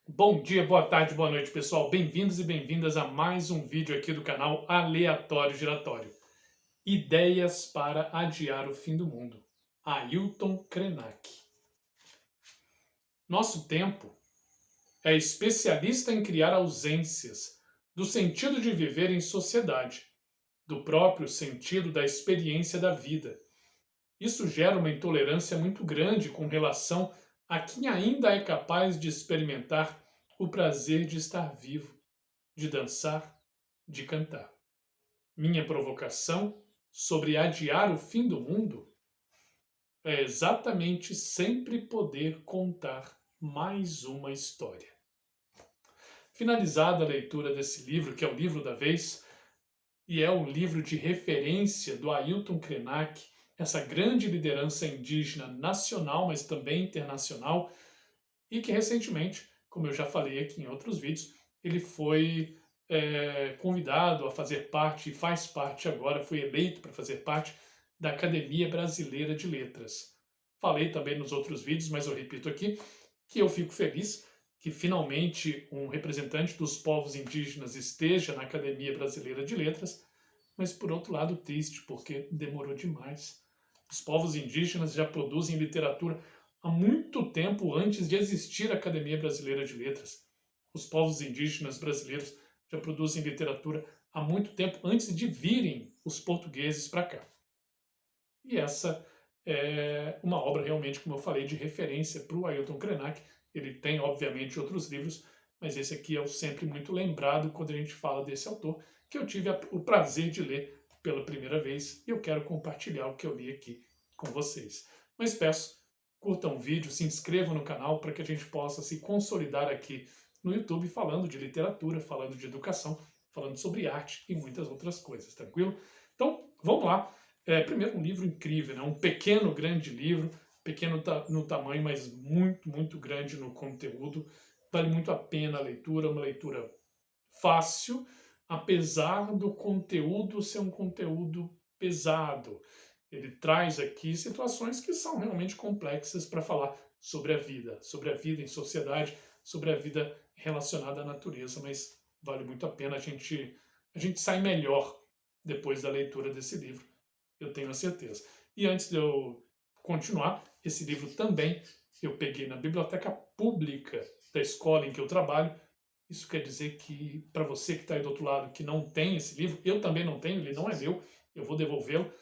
Bom dia, boa tarde, boa noite, pessoal. Bem-vindos e bem-vindas a mais um vídeo aqui do canal Aleatório Giratório. Ideias para adiar o fim do mundo. Ailton Krenak. Nosso tempo é especialista em criar ausências do sentido de viver em sociedade, do próprio sentido da experiência da vida. Isso gera uma intolerância muito grande com relação a quem ainda é capaz de experimentar o prazer de estar vivo, de dançar, de cantar. Minha provocação sobre adiar o fim do mundo é exatamente sempre poder contar mais uma história. Finalizada a leitura desse livro, que é o livro da vez, e é um livro de referência do Ailton Krenak, essa grande liderança indígena nacional, mas também internacional, e que recentemente, como eu já falei aqui em outros vídeos, ele foi convidado a fazer parte, e faz parte agora, foi eleito para fazer parte da Academia Brasileira de Letras. Falei também nos outros vídeos, mas eu repito aqui, que eu fico feliz que finalmente um representante dos povos indígenas esteja na Academia Brasileira de Letras, mas por outro lado triste, porque demorou demais. Os povos indígenas já produzem literatura há muito tempo antes de existir a Academia Brasileira de Letras. Os povos indígenas brasileiros já produzem literatura há muito tempo antes de virem os portugueses para cá. E essa é uma obra realmente, como eu falei, de referência para o Ailton Krenak. Ele tem, obviamente, outros livros, mas esse aqui é o sempre muito lembrado quando a gente fala desse autor, que eu tive o prazer de ler pela primeira vez e eu quero compartilhar o que eu li aqui com vocês. Mas peço, curtam o vídeo, se inscrevam no canal para que a gente possa se consolidar aqui no YouTube falando de literatura, falando de educação, falando sobre arte e muitas outras coisas, tranquilo? Então, vamos lá. Primeiro, um livro incrível, né? Um pequeno, grande livro, pequeno no tamanho, mas muito, muito grande no conteúdo. Vale muito a pena a leitura, uma leitura fácil, apesar do conteúdo ser um conteúdo pesado. Ele traz aqui situações que são realmente complexas para falar sobre a vida em sociedade, sobre a vida relacionada à natureza, mas vale muito a pena, a gente sai melhor depois da leitura desse livro, eu tenho a certeza. E antes de eu continuar, esse livro também eu peguei na biblioteca pública da escola em que eu trabalho. Isso quer dizer que, para você que está aí do outro lado, que não tem esse livro, eu também não tenho, ele não é meu, eu vou devolvê-lo.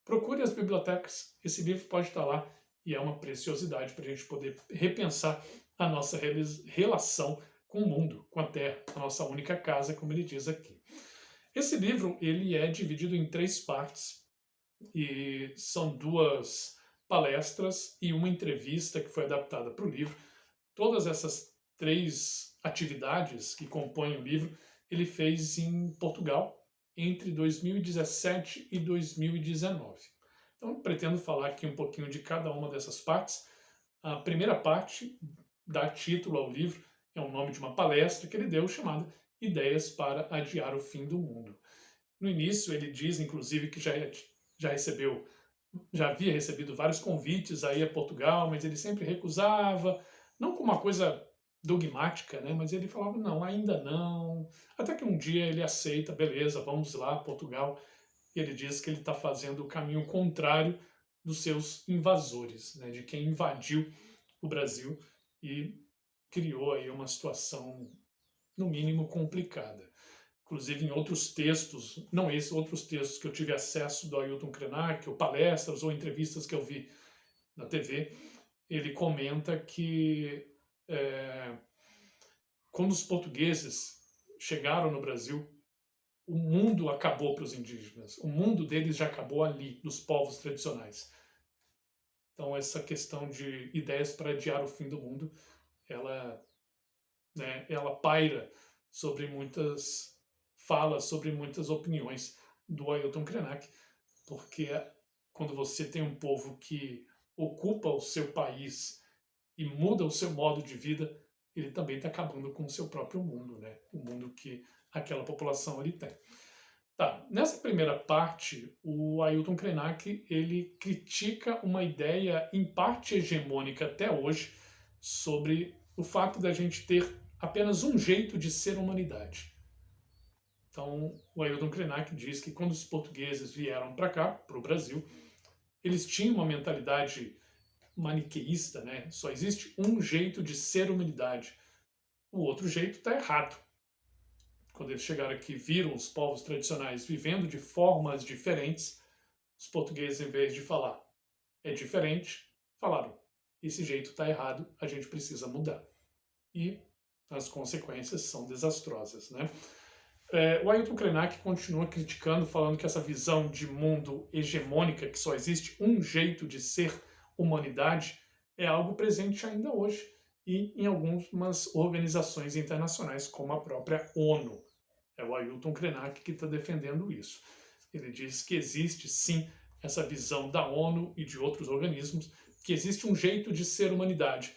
Procure as bibliotecas, esse livro pode estar lá e é uma preciosidade para a gente poder repensar a nossa relação com o mundo, com a Terra, a nossa única casa, como ele diz aqui. Esse livro ele é dividido em 3 partes e são 2 palestras e uma entrevista que foi adaptada para o livro. Todas essas 3 atividades que compõem o livro ele fez em Portugal entre 2017 e 2019. Então, eu pretendo falar aqui um pouquinho de cada uma dessas partes. A primeira parte dá título ao livro, é o nome de uma palestra que ele deu chamada Ideias para Adiar o Fim do Mundo. No início, ele diz, inclusive, que já havia recebido vários convites a ir a Portugal, mas ele sempre recusava, não com uma coisa dogmática, né? Mas ele falava, não, ainda não. Até que um dia ele aceita, beleza, vamos lá, Portugal. E ele diz que ele está fazendo o caminho contrário dos seus invasores, né? De quem invadiu o Brasil e criou aí uma situação, no mínimo, complicada. Inclusive em outros textos, não esses, outros textos que eu tive acesso do Ailton Krenak, ou palestras ou entrevistas que eu vi na TV, ele comenta que quando os portugueses chegaram no Brasil, o mundo acabou para os indígenas. O mundo deles já acabou ali, dos povos tradicionais. Então essa questão de ideias para adiar o fim do mundo, ela, ela paira sobre muitas falas, sobre muitas opiniões do Ailton Krenak, porque quando você tem um povo que ocupa o seu país e muda o seu modo de vida, ele também está acabando com o seu próprio mundo, né? O mundo que aquela população ali tem. Tá, nessa primeira parte, o Ailton Krenak ele critica uma ideia em parte hegemônica até hoje sobre o fato da gente ter apenas um jeito de ser humanidade. Então, o Ailton Krenak diz que quando os portugueses vieram para cá, para o Brasil, eles tinham uma mentalidade maniqueísta, né? Só existe um jeito de ser humanidade. O outro jeito está errado. Quando eles chegaram aqui, viram os povos tradicionais vivendo de formas diferentes, os portugueses, em vez de falar é diferente, falaram esse jeito está errado, a gente precisa mudar. E as consequências são desastrosas, né? O Ailton Krenak continua criticando, falando que essa visão de mundo hegemônica, que só existe um jeito de ser humanidade, é algo presente ainda hoje e em algumas organizações internacionais, como a própria ONU. É o Ailton Krenak que está defendendo isso. Ele diz que existe, sim, essa visão da ONU e de outros organismos, que existe um jeito de ser humanidade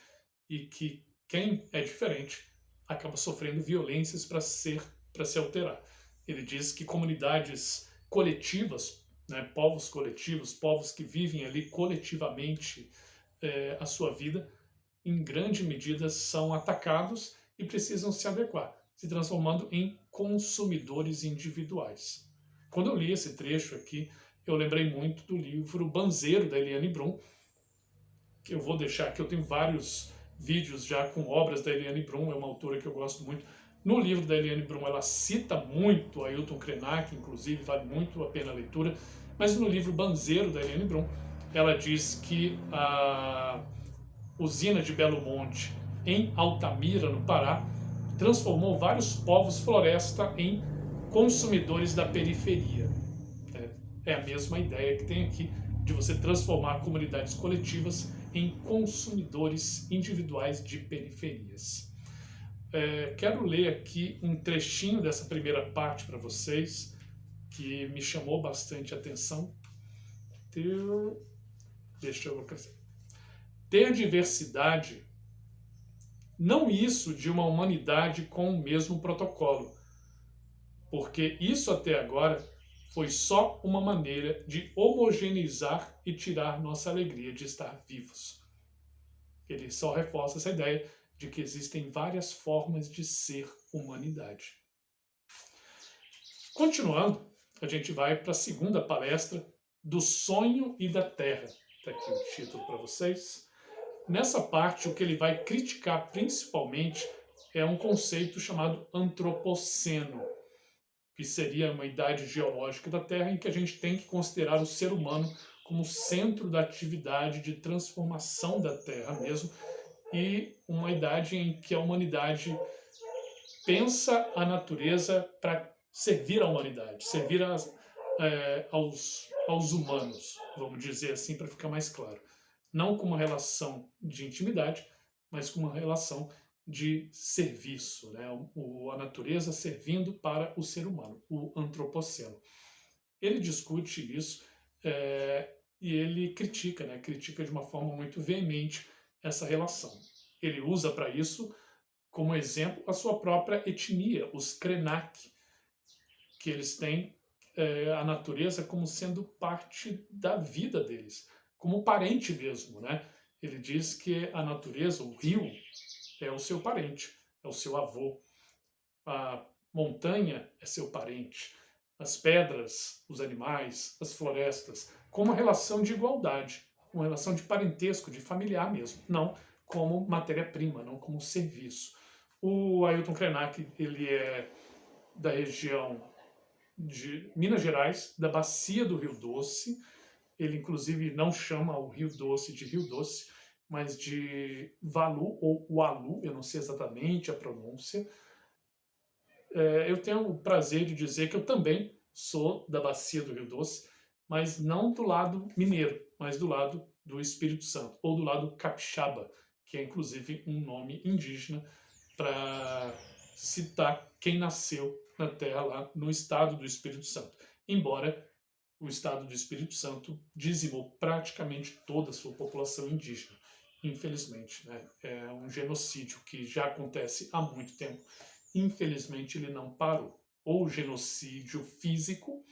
e que quem é diferente acaba sofrendo violências para se alterar. Ele diz que comunidades coletivas, né, povos coletivos, povos que vivem ali coletivamente a sua vida, em grande medida são atacados e precisam se adequar, se transformando em consumidores individuais. Quando eu li esse trecho aqui, eu lembrei muito do livro Banzeiro, da Eliane Brum, que eu vou deixar aqui, eu tenho vários vídeos já com obras da Eliane Brum, é uma autora que eu gosto muito. No livro da Eliane Brum, ela cita muito Ailton Krenak, inclusive, vale muito a pena a leitura, mas no livro Banzeiro, da Eliane Brum, ela diz que a usina de Belo Monte, em Altamira, no Pará, transformou vários povos floresta em consumidores da periferia. É a mesma ideia que tem aqui de você transformar comunidades coletivas em consumidores individuais de periferias. Quero ler aqui um trechinho dessa primeira parte para vocês, que me chamou bastante atenção. Deixa eu crescer. Ter diversidade, não isso de uma humanidade com o mesmo protocolo, porque isso até agora foi só uma maneira de homogeneizar e tirar nossa alegria de estar vivos. Ele só reforça essa ideia de que existem várias formas de ser humanidade. Continuando, a gente vai para a segunda palestra, do sonho e da terra. Está aqui o título para vocês. Nessa parte, o que ele vai criticar principalmente é um conceito chamado antropoceno, que seria uma idade geológica da Terra em que a gente tem que considerar o ser humano como centro da atividade de transformação da Terra mesmo, e uma idade em que a humanidade pensa a natureza para servir à humanidade, servir aos humanos, vamos dizer assim, para ficar mais claro. Não como uma relação de intimidade, mas como uma relação de serviço, né? A natureza servindo para o ser humano, o antropoceno. Ele discute isso e ele critica, né? Critica de uma forma muito veemente essa relação. Ele usa para isso como exemplo a sua própria etnia, os Krenak, que eles têm a natureza como sendo parte da vida deles, como parente mesmo, né? Ele diz que a natureza, o rio, é o seu parente, é o seu avô. A montanha é seu parente. As pedras, os animais, as florestas, com uma relação de igualdade, uma relação de parentesco, de familiar mesmo, não como matéria-prima, não como serviço. O Ailton Krenak, ele é da região de Minas Gerais, da bacia do Rio Doce. Ele, inclusive, não chama o Rio Doce de Rio Doce, mas de Valu ou Walu, eu não sei exatamente a pronúncia. Eu tenho o prazer de dizer que eu também sou da bacia do Rio Doce, mas não do lado mineiro, mas do lado do Espírito Santo, ou do lado capixaba, que é inclusive um nome indígena para citar quem nasceu na terra lá no estado do Espírito Santo. Embora o estado do Espírito Santo dizimou praticamente toda a sua população indígena. Infelizmente, né? É um genocídio que já acontece há muito tempo. Infelizmente, ele não parou. Ou genocídio físico,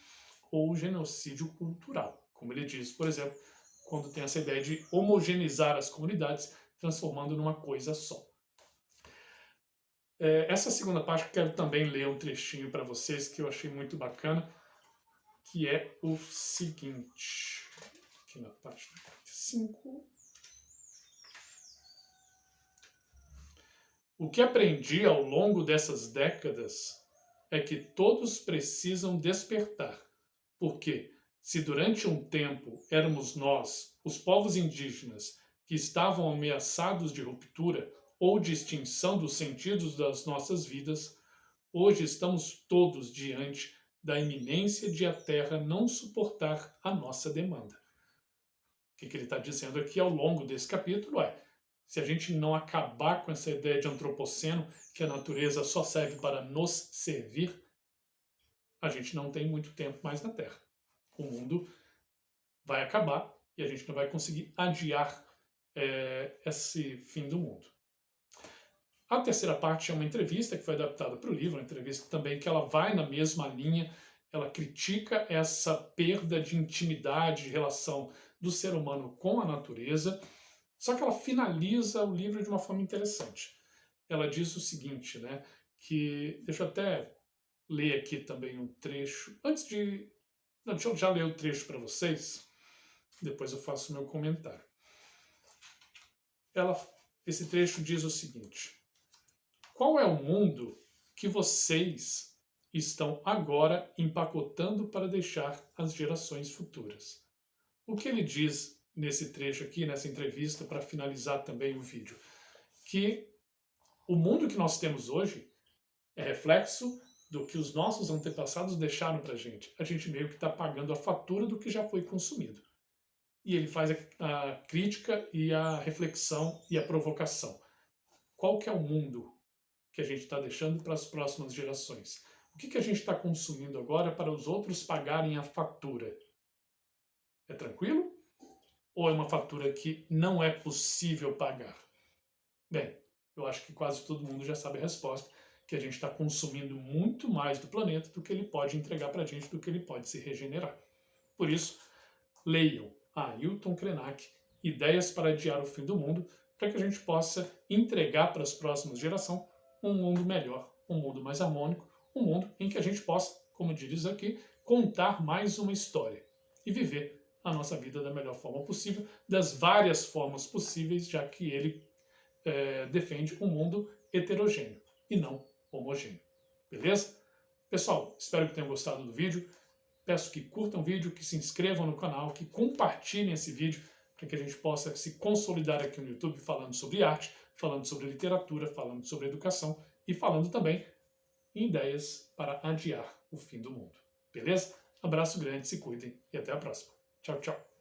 ou genocídio cultural. Como ele diz, por exemplo, quando tem essa ideia de homogeneizar as comunidades, transformando numa coisa só. Essa segunda parte eu quero também ler um trechinho para vocês que eu achei muito bacana, que é o seguinte, aqui na página 45. O que aprendi ao longo dessas décadas é que todos precisam despertar, porque se durante um tempo éramos nós, os povos indígenas, que estavam ameaçados de ruptura ou de extinção dos sentidos das nossas vidas, hoje estamos todos diante da iminência de a Terra não suportar a nossa demanda. O que ele está dizendo aqui ao longo desse capítulo é: se a gente não acabar com essa ideia de antropoceno, que a natureza só serve para nos servir, a gente não tem muito tempo mais na Terra. O mundo vai acabar e a gente não vai conseguir adiar esse fim do mundo. A terceira parte é uma entrevista que foi adaptada para o livro, uma entrevista também que ela vai na mesma linha, ela critica essa perda de intimidade, de relação do ser humano com a natureza, só que ela finaliza o livro de uma forma interessante. Ela diz o seguinte, né, que, deixa eu até ler aqui também um trecho, não, deixa eu já ler o trecho para vocês, depois eu faço o meu comentário. Esse trecho diz o seguinte: qual é o mundo que vocês estão agora empacotando para deixar às gerações futuras? O que ele diz nesse trecho aqui, nessa entrevista, para finalizar também o vídeo? Que o mundo que nós temos hoje é reflexo do que os nossos antepassados deixaram para a gente. A gente meio que está pagando a fatura do que já foi consumido. E ele faz a crítica e a reflexão e a provocação. Qual que é o mundo que a gente está deixando para as próximas gerações? O que a gente está consumindo agora para os outros pagarem a fatura? É tranquilo? Ou é uma fatura que não é possível pagar? Bem, eu acho que quase todo mundo já sabe a resposta, que a gente está consumindo muito mais do planeta do que ele pode entregar para a gente, do que ele pode se regenerar. Por isso, leiam Ailton Krenak, Ideias para Adiar o Fim do Mundo, para que a gente possa entregar para as próximas gerações um mundo melhor, um mundo mais harmônico, um mundo em que a gente possa, como diz aqui, contar mais uma história e viver a nossa vida da melhor forma possível, das várias formas possíveis, já que ele defende um mundo heterogêneo e não homogêneo. Beleza? Pessoal, espero que tenham gostado do vídeo. Peço que curtam o vídeo, que se inscrevam no canal, que compartilhem esse vídeo para que a gente possa se consolidar aqui no YouTube falando sobre arte, falando sobre literatura, falando sobre educação e falando também em ideias para adiar o fim do mundo. Beleza? Abraço grande, se cuidem e até a próxima. Tchau, tchau.